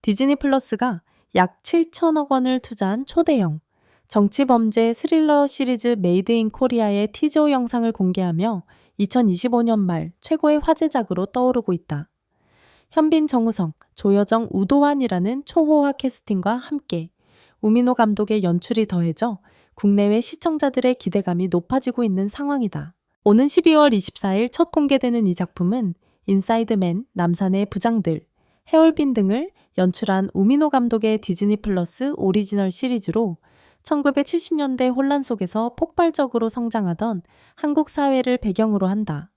디즈니 플러스가 약 7천억 원을 투자한 초대형 정치범죄 스릴러 시리즈 메이드 인 코리아의 티저 영상을 공개하며 2025년 말 최고의 화제작으로 떠오르고 있다. 현빈, 정우성, 조여정, 우도환이라는 초호화 캐스팅과 함께 우민호 감독의 연출이 더해져 국내외 시청자들의 기대감이 높아지고 있는 상황이다. 오는 12월 24일 첫 공개되는 이 작품은 인사이드맨, 남산의 부장들, 해올빈 등을 연출한 우민호 감독의 디즈니 플러스 오리지널 시리즈로 1970년대 혼란 속에서 폭발적으로 성장하던 한국 사회를 배경으로 한다.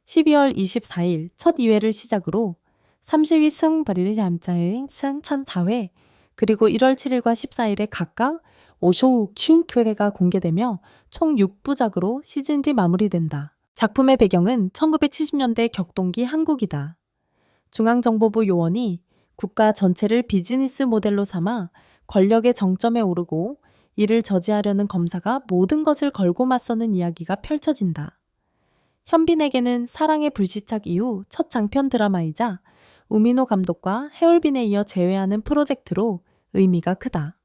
12월 24일 첫 2회를 시작으로 32승 버리리 잠자행 승 1004회 그리고 1월 7일과 14일에 각각 5쇼 춘회가 공개되며 총 6부작으로 시즌이 마무리된다. 작품의 배경은 1970년대 격동기 한국이다. 중앙정보부 요원이 국가 전체를 비즈니스 모델로 삼아 권력의 정점에 오르고 이를 저지하려는 검사가 모든 것을 걸고 맞서는 이야기가 펼쳐진다. 현빈에게는 사랑의 불시착 이후 첫 장편 드라마이자 우민호 감독과 해올빈에 이어 재회하는 프로젝트로 의미가 크다.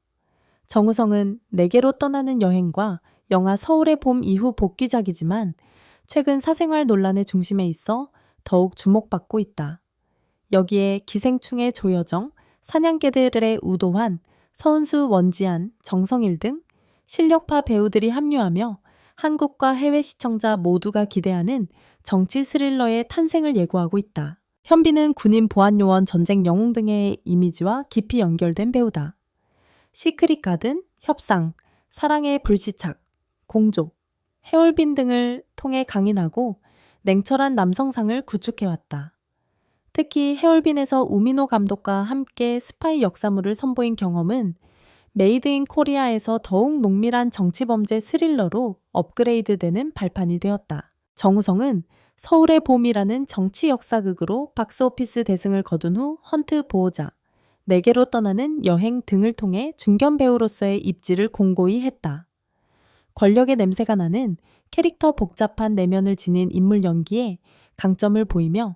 정우성은 내게로 떠나는 여행과 영화 서울의 봄 이후 복귀작이지만 최근 사생활 논란의 중심에 있어 더욱 주목받고 있다. 여기에 기생충의 조여정, 사냥개들의 우도환, 서은수, 원지한, 정성일 등 실력파 배우들이 합류하며 한국과 해외 시청자 모두가 기대하는 정치 스릴러의 탄생을 예고하고 있다. 현빈은 군인 보안요원 전쟁 영웅 등의 이미지와 깊이 연결된 배우다. 시크릿 가든, 협상, 사랑의 불시착, 공조, 해올빈 등을 통해 강인하고 냉철한 남성상을 구축해왔다. 특히 해올빈에서 우민호 감독과 함께 스파이 역사물을 선보인 경험은 메이드 인 코리아에서 더욱 농밀한 정치범죄 스릴러로 업그레이드되는 발판이 되었다. 정우성은 서울의 봄이라는 정치 역사극으로 박스오피스 대승을 거둔 후 헌트 보호자, 내게로 떠나는 여행 등을 통해 중견 배우로서의 입지를 공고히 했다. 권력의 냄새가 나는 캐릭터 복잡한 내면을 지닌 인물 연기에 강점을 보이며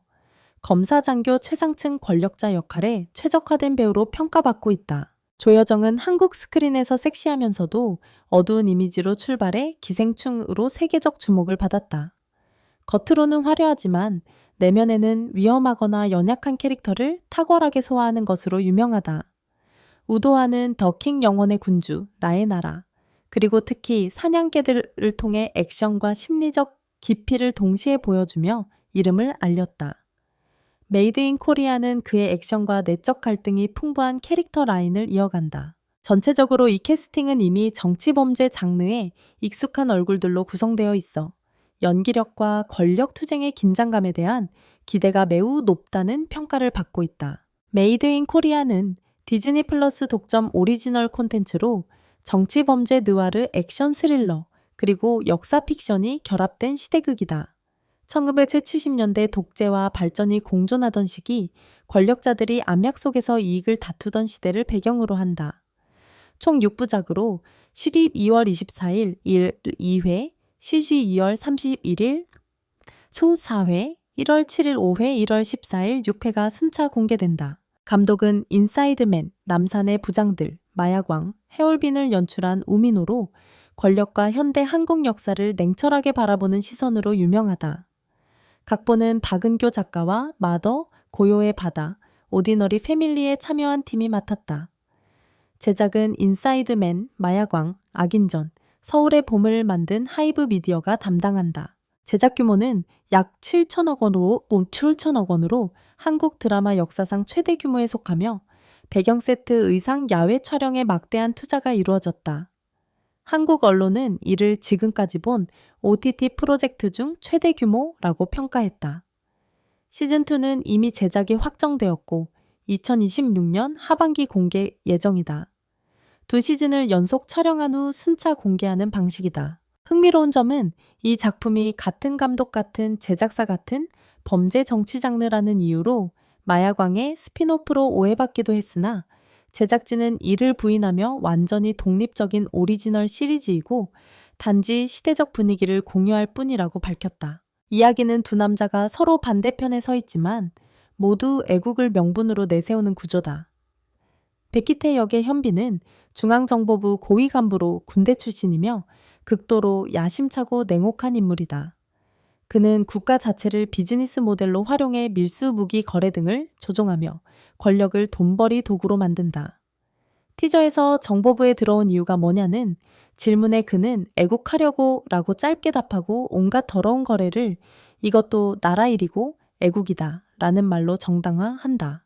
검사 장교 최상층 권력자 역할에 최적화된 배우로 평가받고 있다. 조여정은 한국 스크린에서 섹시하면서도 어두운 이미지로 출발해 기생충으로 세계적 주목을 받았다. 겉으로는 화려하지만 내면에는 위험하거나 연약한 캐릭터를 탁월하게 소화하는 것으로 유명하다. 우도환은 더킹 영원의 군주, 나의 나라, 그리고 특히 사냥개들을 통해 액션과 심리적 깊이를 동시에 보여주며 이름을 알렸다. 메이드 인 코리아는 그의 액션과 내적 갈등이 풍부한 캐릭터 라인을 이어간다. 전체적으로 이 캐스팅은 이미 정치범죄 장르에 익숙한 얼굴들로 구성되어 있어 연기력과 권력 투쟁의 긴장감에 대한 기대가 매우 높다는 평가를 받고 있다. 메이드 인 코리아는 디즈니 플러스 독점 오리지널 콘텐츠로 정치범죄 느와르 액션 스릴러 그리고 역사 픽션이 결합된 시대극이다. 1970년대 독재와 발전이 공존하던 시기 권력자들이 암약 속에서 이익을 다투던 시대를 배경으로 한다. 총 6부작으로 시립 2월 24일 2회, 시시 2월 31일 초 4회, 1월 7일 5회, 1월 14일 6회가 순차 공개된다. 감독은 인사이드맨, 남산의 부장들, 마야광, 해올빈을 연출한 우민호로 권력과 현대 한국 역사를 냉철하게 바라보는 시선으로 유명하다. 각본은 박은교 작가와 마더, 고요의 바다, 오디너리 패밀리에 참여한 팀이 맡았다. 제작은 인사이드맨, 마야광, 악인전, 서울의 봄을 만든 하이브 미디어가 담당한다. 제작 규모는 약 7천억 원으로 한국 드라마 역사상 최대 규모에 속하며 배경 세트, 의상, 야외 촬영에 막대한 투자가 이루어졌다. 한국 언론은 이를 지금까지 본 OTT 프로젝트 중 최대 규모라고 평가했다. 시즌2는 이미 제작이 확정되었고 2026년 하반기 공개 예정이다. 2시즌을 연속 촬영한 후 순차 공개하는 방식이다. 흥미로운 점은 이 작품이 같은 감독 같은 제작사 같은 범죄 정치 장르라는 이유로 마야광의 스핀오프로 오해받기도 했으나 제작진은 이를 부인하며 완전히 독립적인 오리지널 시리즈이고 단지 시대적 분위기를 공유할 뿐이라고 밝혔다. 이야기는 두 남자가 서로 반대편에 서 있지만 모두 애국을 명분으로 내세우는 구조다. 백기태 역의 현빈은 중앙정보부 고위 간부로 군대 출신이며 극도로 야심차고 냉혹한 인물이다. 그는 국가 자체를 비즈니스 모델로 활용해 밀수 무기 거래 등을 조종하며 권력을 돈벌이 도구로 만든다. 티저에서 정보부에 들어온 이유가 뭐냐는 질문에 그는 애국하려고 라고 짧게 답하고 온갖 더러운 거래를 이것도 나라 일이고 애국이다 라는 말로 정당화한다.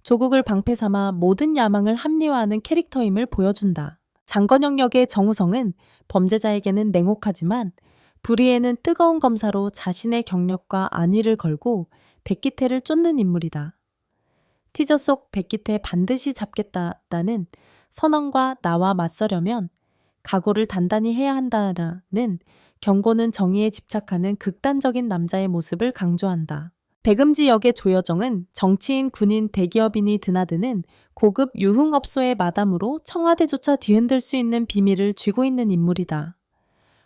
조국을 방패 삼아 모든 야망을 합리화하는 캐릭터임을 보여준다. 장건영 역의 정우성은 범죄자에게는 냉혹하지만 불의에는 뜨거운 검사로 자신의 경력과 안위를 걸고 백기태를 쫓는 인물이다. 티저 속 백기태 반드시 잡겠다는 선언과 나와 맞서려면 각오를 단단히 해야 한다는 경고는 정의에 집착하는 극단적인 남자의 모습을 강조한다. 백음지 역의 조여정은 정치인, 군인, 대기업인이 드나드는 고급 유흥업소의 마담으로 청와대조차 뒤흔들 수 있는 비밀을 쥐고 있는 인물이다.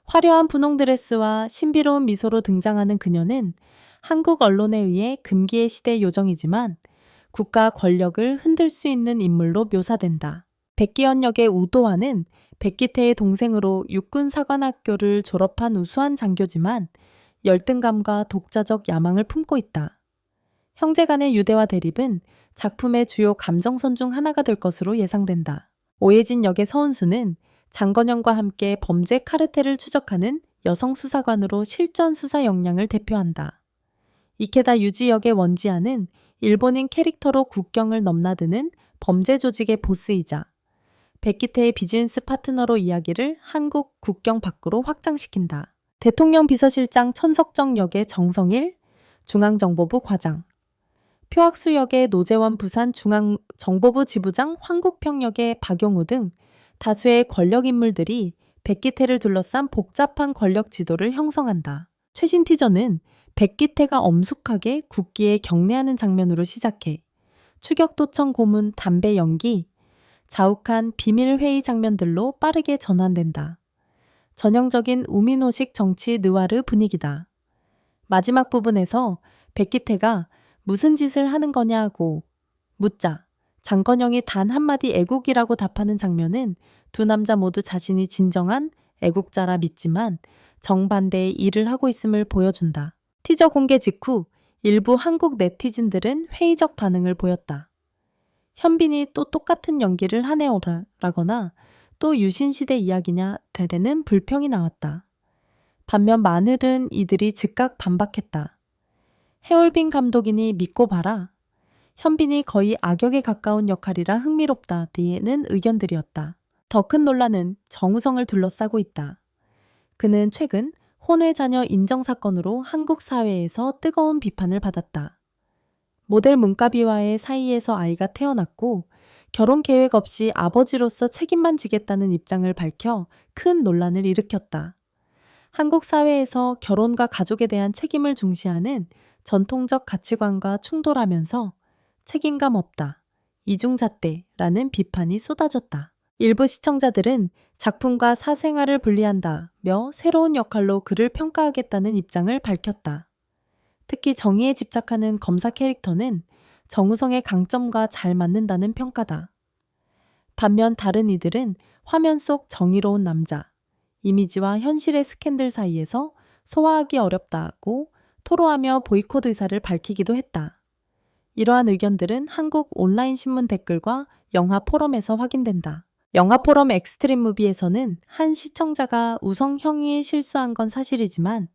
화려한 분홍 드레스와 신비로운 미소로 등장하는 그녀는 한국 언론에 의해 금기의 시대 요정이지만 국가 권력을 흔들 수 있는 인물로 묘사된다. 백기현 역의 우도환은 백기태의 동생으로 육군사관학교를 졸업한 우수한 장교지만 열등감과 독자적 야망을 품고 있다. 형제 간의 유대와 대립은 작품의 주요 감정선 중 하나가 될 것으로 예상된다. 오예진 역의 서은수는 장건영과 함께 범죄 카르텔을 추적하는 여성 수사관으로 실전 수사 역량을 대표한다. 이케다 유지 역의 원지아는 일본인 캐릭터로 국경을 넘나드는 범죄 조직의 보스이자 백기태의 비즈니스 파트너로 이야기를 한국 국경 밖으로 확장시킨다. 대통령 비서실장 천석정 역의 정성일, 중앙정보부 과장, 표학수 역의 노재원 부산 중앙정보부 지부장 황국평 역의 박용우 등 다수의 권력 인물들이 백기태를 둘러싼 복잡한 권력 지도를 형성한다. 최신 티저는 백기태가 엄숙하게 국기에 경례하는 장면으로 시작해 추격도청 고문 담배 연기, 자욱한 비밀회의 장면들로 빠르게 전환된다. 전형적인 우민호식 정치 느와르 분위기다. 마지막 부분에서 백기태가 무슨 짓을 하는 거냐고 묻자 장건영이 단 한마디 애국이라고 답하는 장면은 두 남자 모두 자신이 진정한 애국자라 믿지만 정반대의 일을 하고 있음을 보여준다. 티저 공개 직후 일부 한국 네티즌들은 회의적 반응을 보였다. 현빈이 또 똑같은 연기를 하네요라거나 또 유신시대 이야기냐 대대는 불평이 나왔다. 반면 많은 이들이 즉각 반박했다. 해올빈 감독이니 믿고 봐라. 현빈이 거의 악역에 가까운 역할이라 흥미롭다 등의 의견들이었다. 더 큰 논란은 정우성을 둘러싸고 있다. 그는 최근 혼외 자녀 인정 사건으로 한국 사회에서 뜨거운 비판을 받았다. 모델 문가비와의 사이에서 아이가 태어났고 결혼 계획 없이 아버지로서 책임만 지겠다는 입장을 밝혀 큰 논란을 일으켰다. 한국 사회에서 결혼과 가족에 대한 책임을 중시하는 전통적 가치관과 충돌하면서 책임감 없다, 이중잣대라는 비판이 쏟아졌다. 일부 시청자들은 작품과 사생활을 분리한다며 새로운 역할로 그를 평가하겠다는 입장을 밝혔다. 특히 정의에 집착하는 검사 캐릭터는 정우성의 강점과 잘 맞는다는 평가다. 반면 다른 이들은 화면 속 정의로운 남자, 이미지와 현실의 스캔들 사이에서 소화하기 어렵다고 토로하며 보이콧 의사를 밝히기도 했다. 이러한 의견들은 한국 온라인 신문 댓글과 영화 포럼에서 확인된다. 영화 포럼 엑스트림 무비에서는 한 시청자가 우성형이 실수한 건 사실이지만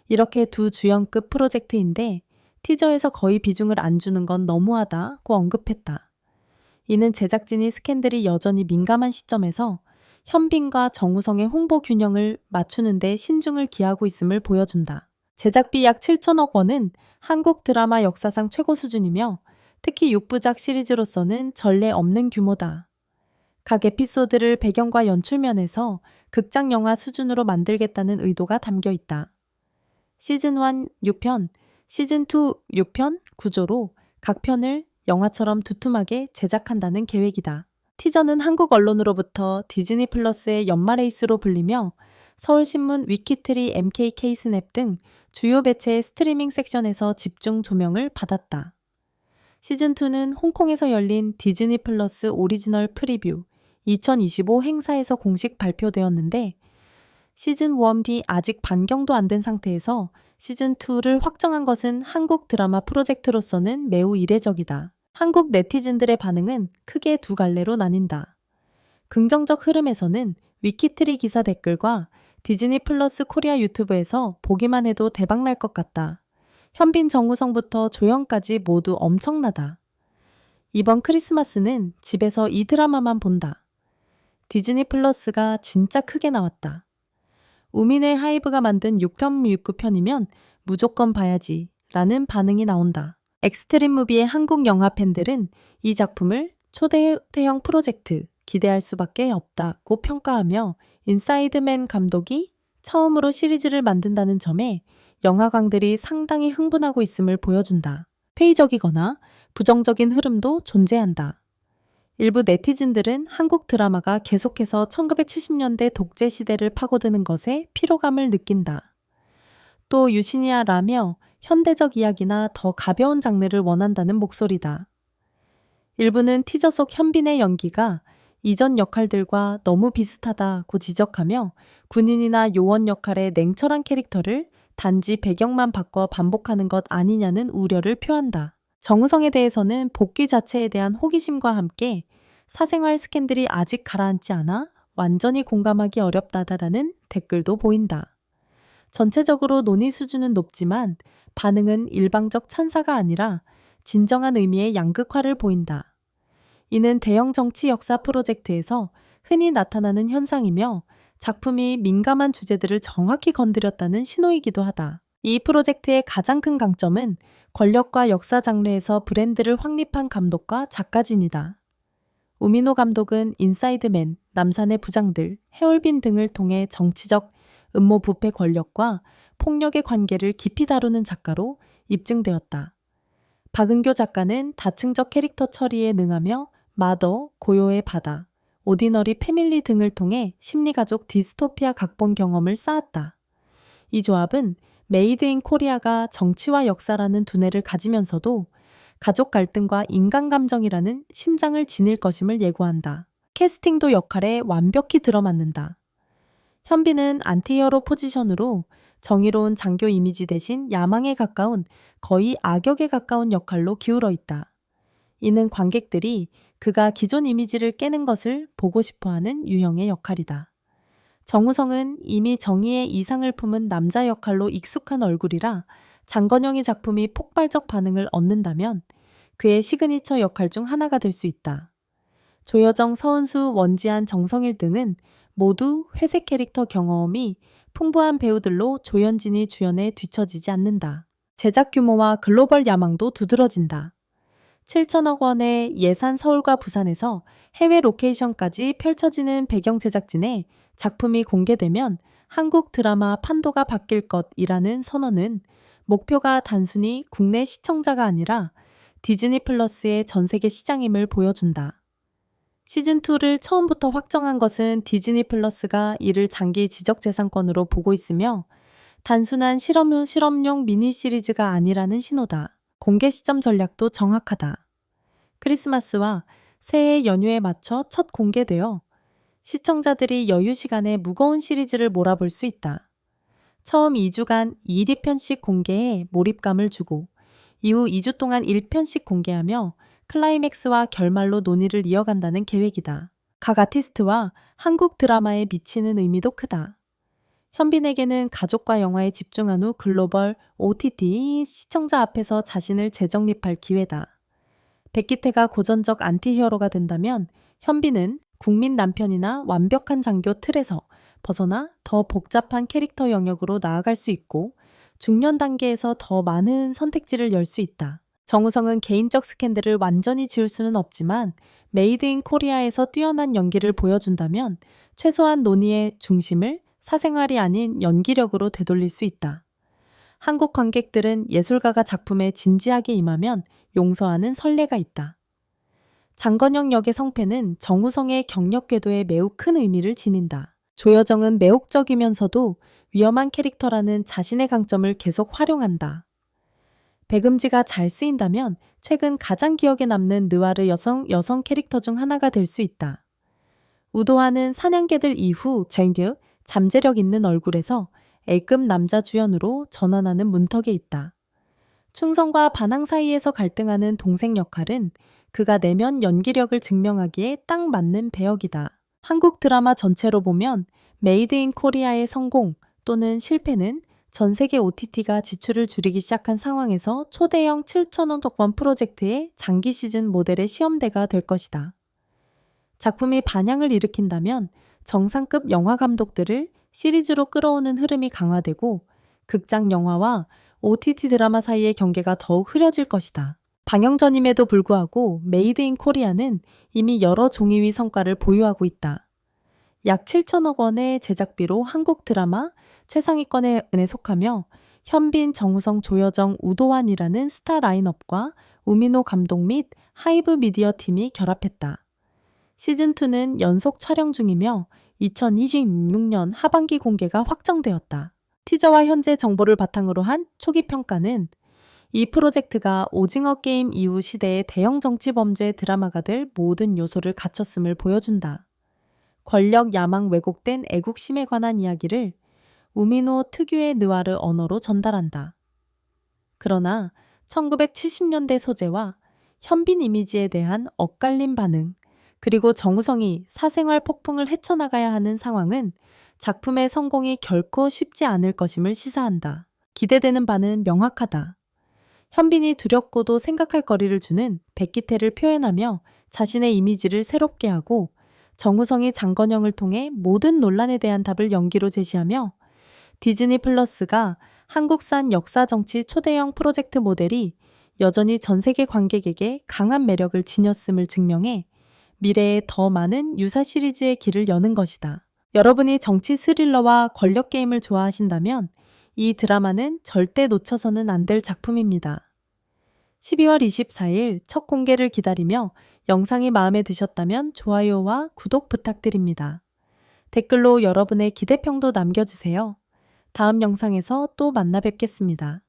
이렇게 두 주연급 프로젝트인데 티저에서 거의 비중을 안 주는 건 너무하다고 언급했다. 이는 제작진이 스캔들이 여전히 민감한 시점에서 현빈과 정우성의 홍보 균형을 맞추는 데 신중을 기하고 있음을 보여준다. 제작비 약 7천억 원은 한국 드라마 역사상 최고 수준이며 특히 6부작 시리즈로서는 전례 없는 규모다. 각 에피소드를 배경과 연출면에서 극장 영화 수준으로 만들겠다는 의도가 담겨 있다. 시즌1 6편, 시즌2 6편 구조로 각 편을 영화처럼 두툼하게 제작한다는 계획이다. 티저는 한국 언론으로부터 디즈니 플러스의 연말 에이스로 불리며 서울신문 위키트리 MKK 스냅 등 주요 매체의 스트리밍 섹션에서 집중 조명을 받았다. 시즌2는 홍콩에서 열린 디즈니 플러스 오리지널 프리뷰 2025 행사에서 공식 발표되었는데 시즌1 뒤 아직 반경도 안 된 상태에서 시즌2를 확정한 것은 한국 드라마 프로젝트로서는 매우 이례적이다. 한국 네티즌들의 반응은 크게 두 갈래로 나뉜다. 긍정적 흐름에서는 위키트리 기사 댓글과 디즈니 플러스 코리아 유튜브에서 보기만 해도 대박날 것 같다. 현빈 정우성부터 조연까지 모두 엄청나다. 이번 크리스마스는 집에서 이 드라마만 본다. 디즈니 플러스가 진짜 크게 나왔다. 우민의 하이브가 만든 6.69편이면 무조건 봐야지 라는 반응이 나온다. 엑스트림 무비의 한국 영화 팬들은 이 작품을 초대형 프로젝트 기대할 수밖에 없다고 평가하며 인사이드맨 감독이 처음으로 시리즈를 만든다는 점에 영화광들이 상당히 흥분하고 있음을 보여준다. 회의적이거나 부정적인 흐름도 존재한다. 일부 네티즌들은 한국 드라마가 계속해서 1970년대 독재 시대를 파고드는 것에 피로감을 느낀다. 또 유신이야라며 현대적 이야기나 더 가벼운 장르를 원한다는 목소리다. 일부는 티저 속 현빈의 연기가 이전 역할들과 너무 비슷하다고 지적하며 군인이나 요원 역할의 냉철한 캐릭터를 단지 배경만 바꿔 반복하는 것 아니냐는 우려를 표한다. 정우성에 대해서는 복귀 자체에 대한 호기심과 함께 사생활 스캔들이 아직 가라앉지 않아 완전히 공감하기 어렵다라는 댓글도 보인다. 전체적으로 논의 수준은 높지만 반응은 일방적 찬사가 아니라 진정한 의미의 양극화를 보인다. 이는 대형 정치 역사 프로젝트에서 흔히 나타나는 현상이며 작품이 민감한 주제들을 정확히 건드렸다는 신호이기도 하다. 이 프로젝트의 가장 큰 강점은 권력과 역사 장르에서 브랜드를 확립한 감독과 작가진이다. 우민호 감독은 인사이드맨, 남산의 부장들, 해올빈 등을 통해 정치적 음모 부패 권력과 폭력의 관계를 깊이 다루는 작가로 입증되었다. 박은교 작가는 다층적 캐릭터 처리에 능하며 마더, 고요의 바다, 오디너리 패밀리 등을 통해 심리가족 디스토피아 각본 경험을 쌓았다. 이 조합은 메이드 인 코리아가 정치와 역사라는 두뇌를 가지면서도 가족 갈등과 인간 감정이라는 심장을 지닐 것임을 예고한다. 캐스팅도 역할에 완벽히 들어맞는다. 현빈은 안티히어로 포지션으로 정의로운 장교 이미지 대신 야망에 가까운 거의 악역에 가까운 역할로 기울어 있다. 이는 관객들이 그가 기존 이미지를 깨는 것을 보고 싶어하는 유형의 역할이다. 정우성은 이미 정의의 이상을 품은 남자 역할로 익숙한 얼굴이라 장건영의 작품이 폭발적 반응을 얻는다면 그의 시그니처 역할 중 하나가 될 수 있다. 조여정, 서은수, 원지한, 정성일 등은 모두 회색 캐릭터 경험이 풍부한 배우들로 조연진이 주연에 뒤처지지 않는다. 제작 규모와 글로벌 야망도 두드러진다. 7천억 원의 예산 서울과 부산에서 해외 로케이션까지 펼쳐지는 배경 제작진에 작품이 공개되면 한국 드라마 판도가 바뀔 것이라는 선언은 목표가 단순히 국내 시청자가 아니라 디즈니 플러스의 전 세계 시장임을 보여준다. 시즌2를 처음부터 확정한 것은 디즈니 플러스가 이를 장기 지적재산권으로 보고 있으며 단순한 실험용 미니 시리즈가 아니라는 신호다. 공개 시점 전략도 정확하다. 크리스마스와 새해 연휴에 맞춰 첫 공개되어 시청자들이 여유 시간에 무거운 시리즈를 몰아볼 수 있다. 처음 2주간 2편씩 공개해 몰입감을 주고 이후 2주 동안 1편씩 공개하며 클라이맥스와 결말로 논의를 이어간다는 계획이다. 각 아티스트와 한국 드라마에 미치는 의미도 크다. 현빈에게는 가족과 영화에 집중한 후 글로벌 OTT 시청자 앞에서 자신을 재정립할 기회다. 백기태가 고전적 안티히어로가 된다면 현빈은 국민 남편이나 완벽한 장교 틀에서 벗어나 더 복잡한 캐릭터 영역으로 나아갈 수 있고 중년 단계에서 더 많은 선택지를 열 수 있다. 정우성은 개인적 스캔들을 완전히 지울 수는 없지만 메이드 인 코리아에서 뛰어난 연기를 보여준다면 최소한 논의의 중심을 사생활이 아닌 연기력으로 되돌릴 수 있다. 한국 관객들은 예술가가 작품에 진지하게 임하면 용서하는 선례가 있다. 장건영 역의 성패는 정우성의 경력 궤도에 매우 큰 의미를 지닌다. 조여정은 매혹적이면서도 위험한 캐릭터라는 자신의 강점을 계속 활용한다. 백음지가 잘 쓰인다면 최근 가장 기억에 남는 느와르 여성 캐릭터 중 하나가 될 수 있다. 우도환은 사냥개들 이후 쟁드, 잠재력 있는 얼굴에서 A급 남자 주연으로 전환하는 문턱에 있다. 충성과 반항 사이에서 갈등하는 동생 역할은 그가 내면 연기력을 증명하기에 딱 맞는 배역이다. 한국 드라마 전체로 보면 메이드 인 코리아의 성공 또는 실패는 전 세계 OTT가 지출을 줄이기 시작한 상황에서 초대형 7,000억 원 프로젝트의 장기 시즌 모델의 시험대가 될 것이다. 작품이 반향을 일으킨다면 정상급 영화 감독들을 시리즈로 끌어오는 흐름이 강화되고 극장 영화와 OTT 드라마 사이의 경계가 더욱 흐려질 것이다. 방영 전임에도 불구하고 메이드 인 코리아는 이미 여러 종이위 성과를 보유하고 있다. 약 7천억 원의 제작비로 한국 드라마 최상위권에 속하며 현빈, 정우성, 조여정, 우도환이라는 스타 라인업과 우민호 감독 및 하이브 미디어 팀이 결합했다. 시즌2는 연속 촬영 중이며 2026년 하반기 공개가 확정되었다. 티저와 현재 정보를 바탕으로 한 초기 평가는 이 프로젝트가 오징어 게임 이후 시대의 대형 정치 범죄 드라마가 될 모든 요소를 갖췄음을 보여준다. 권력, 야망, 왜곡된 애국심에 관한 이야기를 우민호 특유의 느와르 언어로 전달한다. 그러나 1970년대 소재와 현빈 이미지에 대한 엇갈린 반응, 그리고 정우성이 사생활 폭풍을 헤쳐나가야 하는 상황은 작품의 성공이 결코 쉽지 않을 것임을 시사한다. 기대되는 바는 명확하다. 현빈이 두렵고도 생각할 거리를 주는 백기태를 표현하며 자신의 이미지를 새롭게 하고 정우성이 장건영을 통해 모든 논란에 대한 답을 연기로 제시하며 디즈니 플러스가 한국산 역사 정치 초대형 프로젝트 모델이 여전히 전 세계 관객에게 강한 매력을 지녔음을 증명해 미래에 더 많은 유사 시리즈의 길을 여는 것이다. 여러분이 정치 스릴러와 권력 게임을 좋아하신다면 이 드라마는 절대 놓쳐서는 안 될 작품입니다. 12월 24일 첫 공개를 기다리며 영상이 마음에 드셨다면 좋아요와 구독 부탁드립니다. 댓글로 여러분의 기대평도 남겨주세요. 다음 영상에서 또 만나 뵙겠습니다.